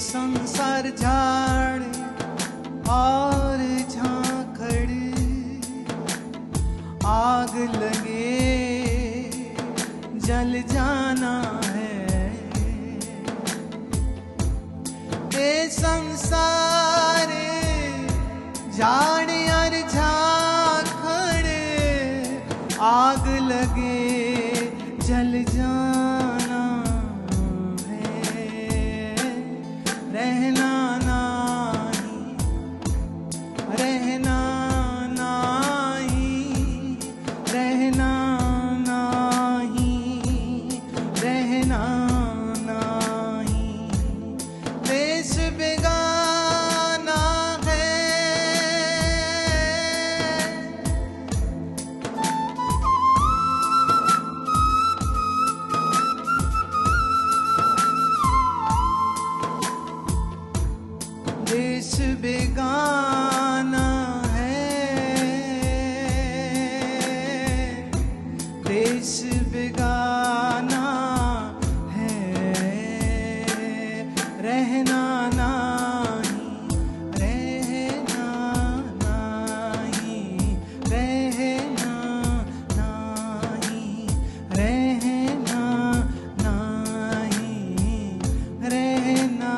संसार झाड़ और झांखड़, आग लगे जल जाना है। ये संसार झाड़ और झांखड़, आग लगे जल जाना है। रहना नहीं, रहना नहीं, रहना नहीं, रहना नहीं। देश बेगाना है। देश बेगाना है, देश बेगाना है। रहना नहीं, रहना नहीं, रहना नहीं, रहना नहीं, रहना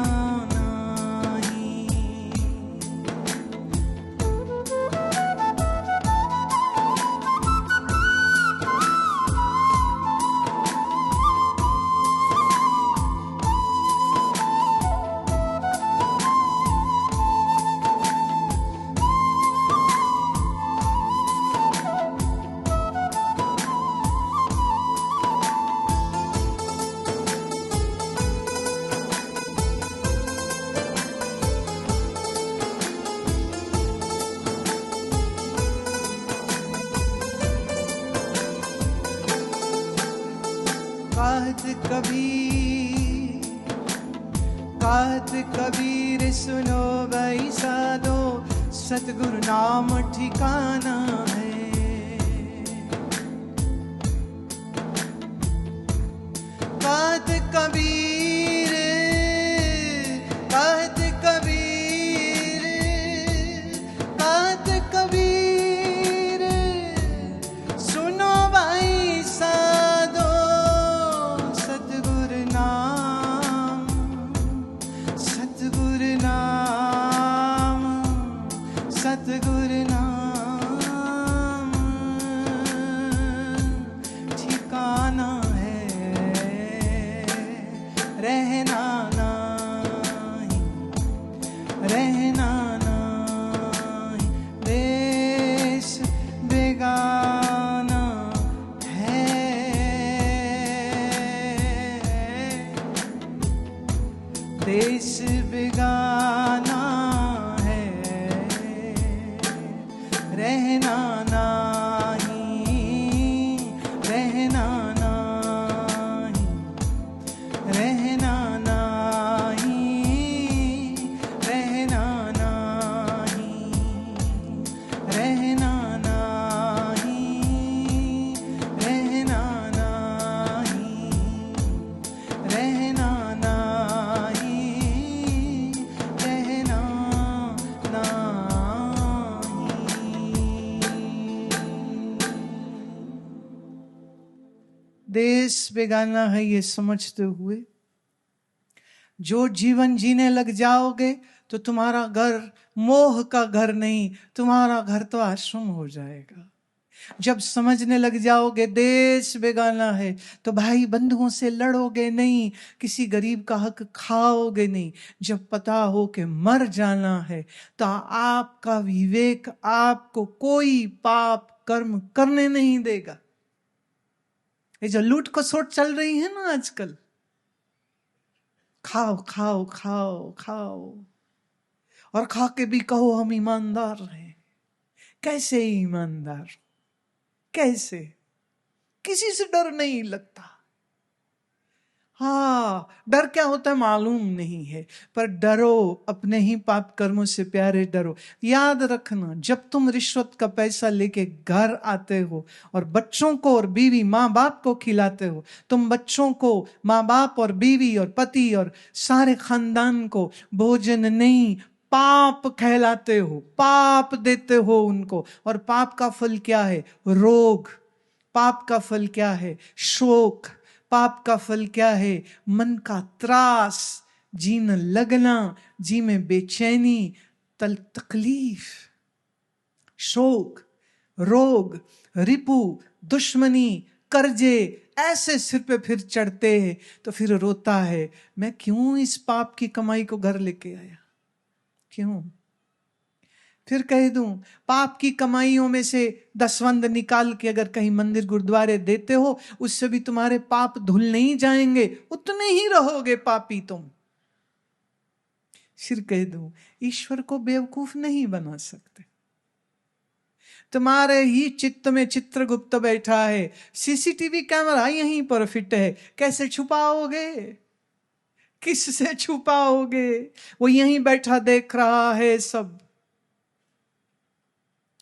कहत कबीर सुनो भाई साधो, सतगुरु नाम ठिकाना है। कहत कबीर, कहत कबीर, कहत कबीर सुनो भाई साधो, सतगुरु नाम, सतगुरु नाम, सतगुरु नाम ठिकाना है। रहना नहीं, रहना नहीं। देश बेगाना है, देश बेगाना है। रहना नहीं, रहना नहीं, रहना नहीं, रहना नहीं, रहना नहीं, रहना नहीं, रहना नहीं, रहना नहीं। देश बेगाना है ये समझते हुए जो जीवन जीने लग जाओगे तो तुम्हारा घर मोह का घर नहीं, तुम्हारा घर तो आश्रम हो जाएगा। जब समझने लग जाओगे देश बेगाना है तो भाई बंधुओं से लड़ोगे नहीं, किसी गरीब का हक खाओगे नहीं। जब पता हो कि मर जाना है तो आपका विवेक आपको कोई पाप कर्म करने नहीं देगा। ये जो लूट खसोट चल रही है ना आजकल, खाओ खाओ खाओ खाओ और खा के भी कहो हम ईमानदार हैं। कैसे ईमानदार, कैसे? किसी से डर नहीं लगता। हाँ, डर क्या होता है मालूम नहीं है, पर डरो, अपने ही पाप कर्मों से प्यारे डरो। याद रखना, जब तुम रिश्वत का पैसा लेके घर आते हो और बच्चों को और बीवी माँ बाप को खिलाते हो, तुम बच्चों को, माँ बाप और बीवी और पति और सारे खानदान को भोजन नहीं, पाप कहलाते हो, पाप देते हो उनको। और पाप का फल क्या है? रोग। पाप का फल क्या है? शोक। पाप का फल क्या है? मन का त्रास, जी न लगना, जी में बेचैनी, तकलीफ, शोक, रोग, रिपु, दुश्मनी, कर्जे ऐसे सिर पे फिर चढ़ते हैं। तो फिर रोता है, मैं क्यों इस पाप की कमाई को घर लेके आया? क्यों? फिर कह दूं, पाप की कमाइयों में से दसवंद निकाल के अगर कहीं मंदिर गुरुद्वारे देते हो, उससे भी तुम्हारे पाप धुल नहीं जाएंगे, उतने ही रहोगे पापी तुम। फिर कह दूं, ईश्वर को बेवकूफ नहीं बना सकते। तुम्हारे ही चित्त में चित्रगुप्त बैठा है, सीसीटीवी कैमरा यहीं पर फिट है, कैसे छुपाओगे? किससे छुपाओगे? वो यहीं बैठा देख रहा है सब।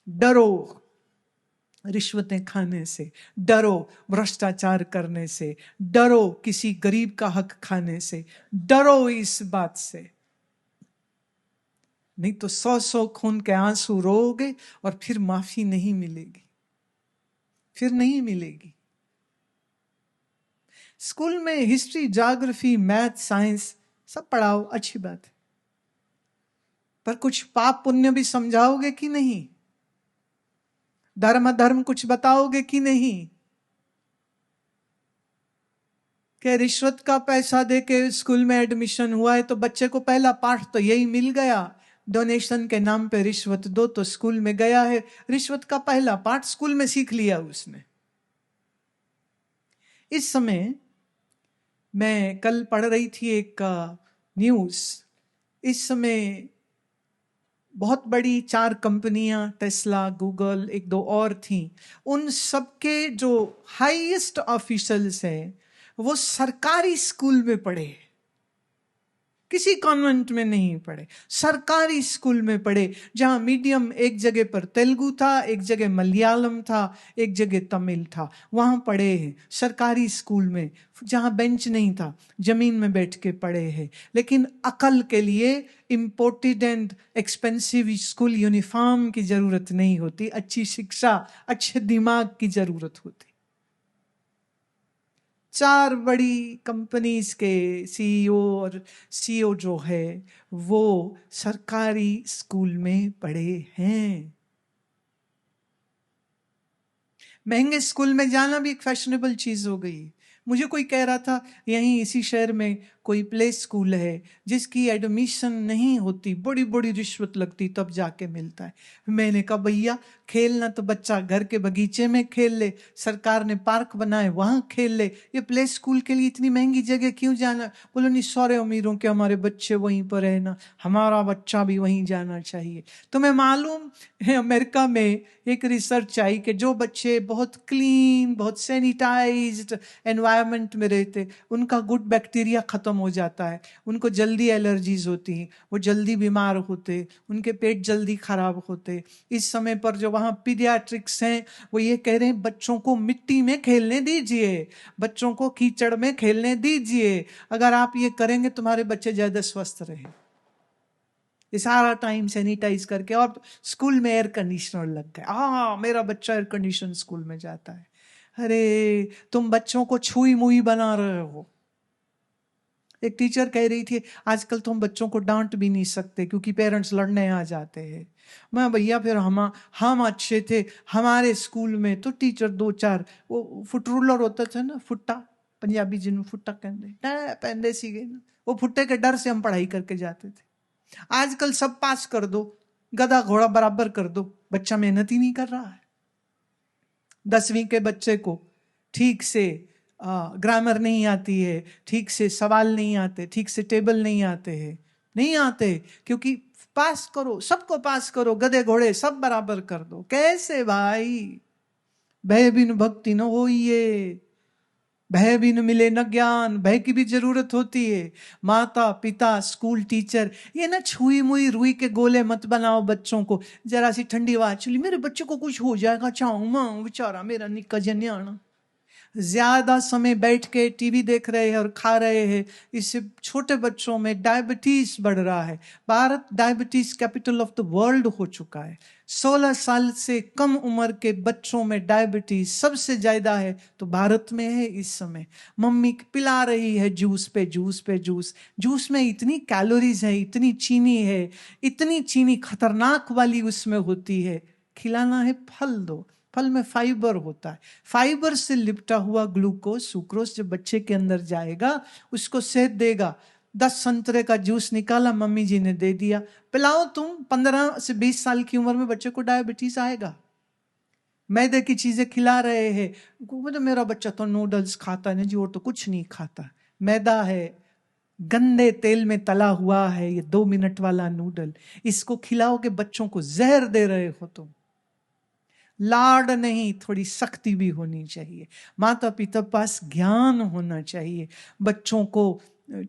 डरो रिश्वतें खाने से, डरो भ्रष्टाचार करने से, डरो किसी गरीब का हक खाने से, डरो इस बात से। नहीं तो 100 खून के आंसू रोओगे और फिर माफी नहीं मिलेगी, फिर नहीं मिलेगी। स्कूल में हिस्ट्री, ज्योग्राफी, मैथ, साइंस सब पढ़ाओ, अच्छी बात है, पर कुछ पाप पुण्य भी समझाओगे कि नहीं? धर्म धर्म कुछ बताओगे कि नहीं? कि रिश्वत का पैसा देके स्कूल में एडमिशन हुआ है तो बच्चे को पहला पाठ तो यही मिल गया, डोनेशन के नाम पे रिश्वत दो तो स्कूल में गया है, रिश्वत का पहला पाठ स्कूल में सीख लिया उसने। इस समय मैं कल पढ़ रही थी एक न्यूज, इस समय बहुत बड़ी 4 कंपनियां, टेस्ला, गूगल, एक दो और थी, उन सबके जो हाईएस्ट ऑफिशियल्स हैं वो सरकारी स्कूल में पढ़े, किसी कॉन्वेंट में नहीं पढ़े, सरकारी स्कूल में पढ़े, जहां मीडियम एक जगह पर तेलुगु था, एक जगह मलयालम था, एक जगह तमिल था, वहां पढ़े हैं सरकारी स्कूल में, जहां बेंच नहीं था, जमीन में बैठ के पढ़े हैं। लेकिन अकल के लिए imported and expensive school uniform की जरूरत नहीं होती, अच्छी शिक्षा, अच्छे दिमाग की जरूरत होती। 4 बड़ी कंपनीज के सीईओ और सीईओ जो है वो सरकारी स्कूल में पढ़े हैं। महंगे स्कूल में जाना भी एक फैशनेबल चीज हो गई। मुझे कोई कह रहा था यहीं इसी शहर में कोई प्ले स्कूल है जिसकी एडमिशन नहीं होती, बड़ी बड़ी रिश्वत लगती तब जाके मिलता है। मैंने कहा भैया खेलना तो बच्चा घर के बगीचे में खेल ले, सरकार ने पार्क बनाए वहां खेल ले, ये प्ले स्कूल के लिए इतनी महंगी जगह क्यों जाना? बोलो नहीं, सारे अमीरों के हमारे बच्चे वहीं पर है ना, हमारा बच्चा भी वहीं जाना चाहिए। तुम्हें मालूम है अमेरिका में एक रिसर्च आई कि जो बच्चे बहुत क्लीन, बहुत सैनिटाइज्ड एनवायरनमेंट में रहते, उनका गुड बैक्टीरिया खत्म हो जाता है, उनको जल्दी एलर्जीज होती हैं, वो जल्दी बीमार होते, उनके पेट जल्दी खराब होते। इस समय पर जो वहाँ पीडियाट्रिक्स हैं वो ये कह रहे हैं बच्चों को मिट्टी में खेलने दीजिए, बच्चों को कीचड़ में खेलने दीजिए, अगर आप ये करेंगे तुम्हारे बच्चे ज्यादा स्वस्थ रहें। ये सारा टाइम सैनिटाइज करके, और स्कूल में एयर कंडीशनर लग गए, हाँ मेरा बच्चा एयर कंडीशन स्कूल में जाता है। अरे तुम बच्चों को छुई मुई बना रहे हो। एक टीचर कह रही थी आजकल तुम बच्चों को डांट भी नहीं सकते क्योंकि पेरेंट्स लड़ने आ जाते हैं। मैं भैया फिर हम अच्छे थे, हमारे स्कूल में तो टीचर 2-4 वो फुट रूलर होता था ना, फुट्टा, पंजाबी जिन्हों फुट्टा कहते पहनते सीगे ना, वो फुट्टे के डर से हम पढ़ाई करके जाते थे। आजकल सब पास कर दो, गधा घोड़ा बराबर कर दो, बच्चा मेहनत ही नहीं कर रहा है। 10वीं के बच्चे को ठीक से ग्रामर नहीं आती है, ठीक से सवाल नहीं आते, ठीक से टेबल नहीं आते हैं, नहीं आते, क्योंकि पास करो, सबको पास करो, गधे घोड़े सब बराबर कर दो। कैसे भाई? भय बिन भक्ति न होइए। भय भी न मिले न ज्ञान, भय की भी जरूरत होती है। माता पिता स्कूल टीचर, ये ना छुई मुई रुई के गोले मत बनाओ बच्चों को। जरा सी ठंडी हवा चली, मेरे बच्चे को कुछ हो जाएगा, चाहूँ माँ बेचारा मेरा निक्का जन्याना। ज्यादा समय बैठ के टीवी देख रहे हैं और खा रहे हैं, इससे छोटे बच्चों में डायबिटीज बढ़ रहा है। Bharat diabetes capital of the world हो चुका है। 16 साल से कम उम्र के बच्चों में डायबिटीज सबसे ज्यादा है, तो भारत में है इस समय। मम्मी पिला रही है जूस पे जूस पे जूस, जूस में इतनी कैलोरीज है, इतनी चीनी है, इतनी चीनी खतरनाक वाली उसमें होती है। खिलाना है फल दो, फल में फाइबर होता है, फाइबर से लिपटा हुआ ग्लूकोज सुक्रोज जब बच्चे के अंदर जाएगा उसको सेहत देगा। 10 संतरे का जूस निकाला, मम्मी जी ने दे दिया, पिलाओ तुम। 15 से 20 साल की उम्र में बच्चे को डायबिटीज आएगा। मैदे की चीजें खिला रहे हैं, तो मेरा बच्चा तो नूडल्स खाता है, नहीं जी और तो कुछ नहीं खाता, मैदा है, गंदे तेल में तला हुआ है, ये 2 मिनट वाला नूडल, इसको खिलाओगे बच्चों को, जहर दे रहे हो तुम। लाड नहीं, थोड़ी सख्ती भी होनी चाहिए। माता पिता पास ज्ञान होना चाहिए। बच्चों को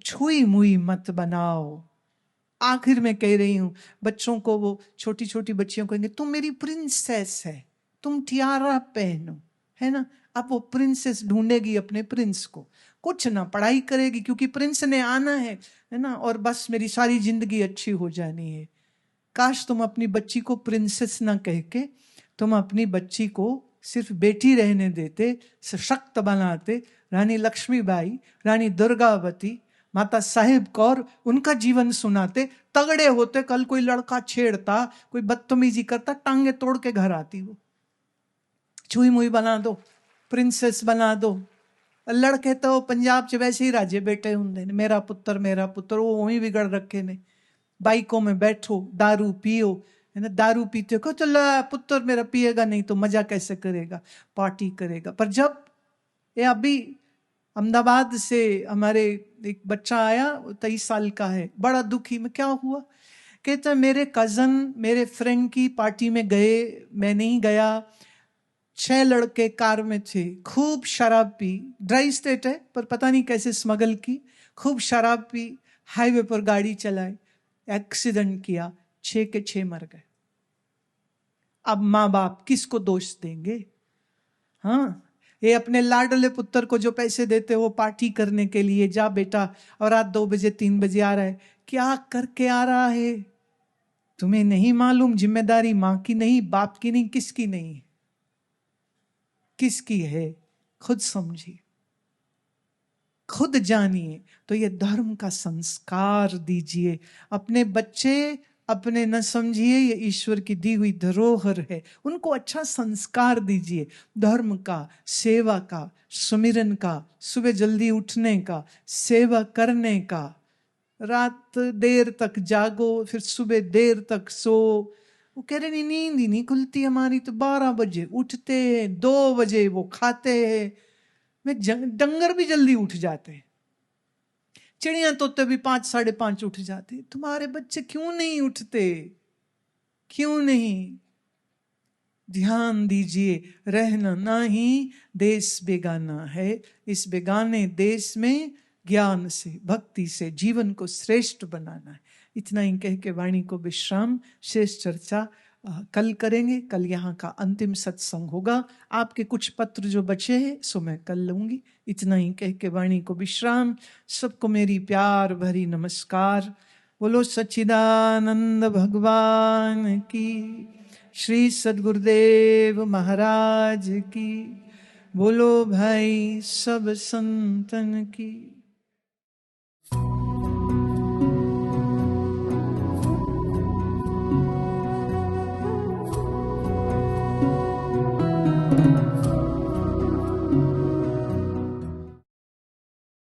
छुई मुई मत बनाओ। आखिर में कह रही हूं, बच्चों को, वो छोटी छोटी बच्चियों कहेंगे तुम मेरी प्रिंसेस है, तुम टियारा पहनो, है ना। अब वो प्रिंसेस ढूंढेगी अपने प्रिंस को, कुछ ना पढ़ाई करेगी क्योंकि प्रिंस ने आना है ना, और बस मेरी सारी जिंदगी अच्छी हो जानी है। काश तुम अपनी बच्ची को प्रिंसेस ना कह के तुम अपनी बच्ची को सिर्फ बेटी रहने देते, सशक्त बनाते। रानी लक्ष्मीबाई, रानी दुर्गावती, माता साहिब कौर, उनका जीवन सुनाते, तगड़े होते। कल कोई लड़का छेड़ता, कोई बदतमीजी करता, टांगे तोड़ के घर आती वो। छुई मुई बना दो, प्रिंसेस बना दो। लड़के तो पंजाब च वैसे ही राजे बेटे होंगे, मेरा पुत्र, वो वहीं बिगड़ रखे ने। बाइकों में बैठो, दारू पियो, है ना, दारू पीते हो, चलो पुत्र मेरा पिएगा नहीं तो मजा कैसे करेगा, पार्टी करेगा। पर जब ये अभी अहमदाबाद से हमारे एक बच्चा आया, 23 साल का है, बड़ा दुखी, में क्या हुआ, कहता मेरे कजन मेरे फ्रेंड की पार्टी में गए, मैं नहीं गया। 6 लड़के कार में थे, खूब शराब पी, ड्राई स्टेट है पर पता नहीं कैसे स्मगल की, खूब शराब पी, हाईवे पर गाड़ी चलाई, एक्सीडेंट किया, 6 के 6 मर गए। अब माँ बाप किसको दोष देंगे? हाँ, ये अपने लाडले पुत्र को जो पैसे देते वो पार्टी करने के लिए, जा बेटा, और रात 2 बजे 3 बजे आ रहा है, क्या करके आ रहा है तुम्हें नहीं मालूम? जिम्मेदारी माँ की नहीं, बाप की नहीं, किसकी नहीं, किसकी है? खुद समझिए, खुद जानिए। तो ये धर्म का संस्कार दीजिए अपने बच्चे, अपने न समझिए, ये ईश्वर की दी हुई धरोहर है, उनको अच्छा संस्कार दीजिए। धर्म का, सेवा का, सुमिरन का, सुबह जल्दी उठने का, सेवा करने का, रात देर तक जागो फिर सुबह देर तक सो। वो कह रहे नहीं, नींद ही नहीं खुलती हमारी, तो 12 बजे उठते हैं, 2 बजे वो खाते हैं। में डंगर भी जल्दी उठ जाते हैं, चिड़िया तोते भी 5 साढ़े 5 उठ जाते। तुम्हारे बच्चे क्यों नहीं उठते? क्यों नहीं? ध्यान दीजिए, रहना नहीं, देश बेगाना है। इस बेगाने देश में ज्ञान से, भक्ति से जीवन को श्रेष्ठ बनाना है। इतना ही कह के वाणी को विश्राम। शेष चर्चा कल करेंगे। कल यहाँ का अंतिम सत्संग होगा। आपके कुछ पत्र जो बचे हैं सो मैं कल लूंगी। इतना ही कह के वाणी को विश्राम। सबको मेरी प्यार भरी नमस्कार। बोलो सच्चिदानंद भगवान की, श्री सद्गुरुदेव महाराज की, बोलो भाई सब संतन की।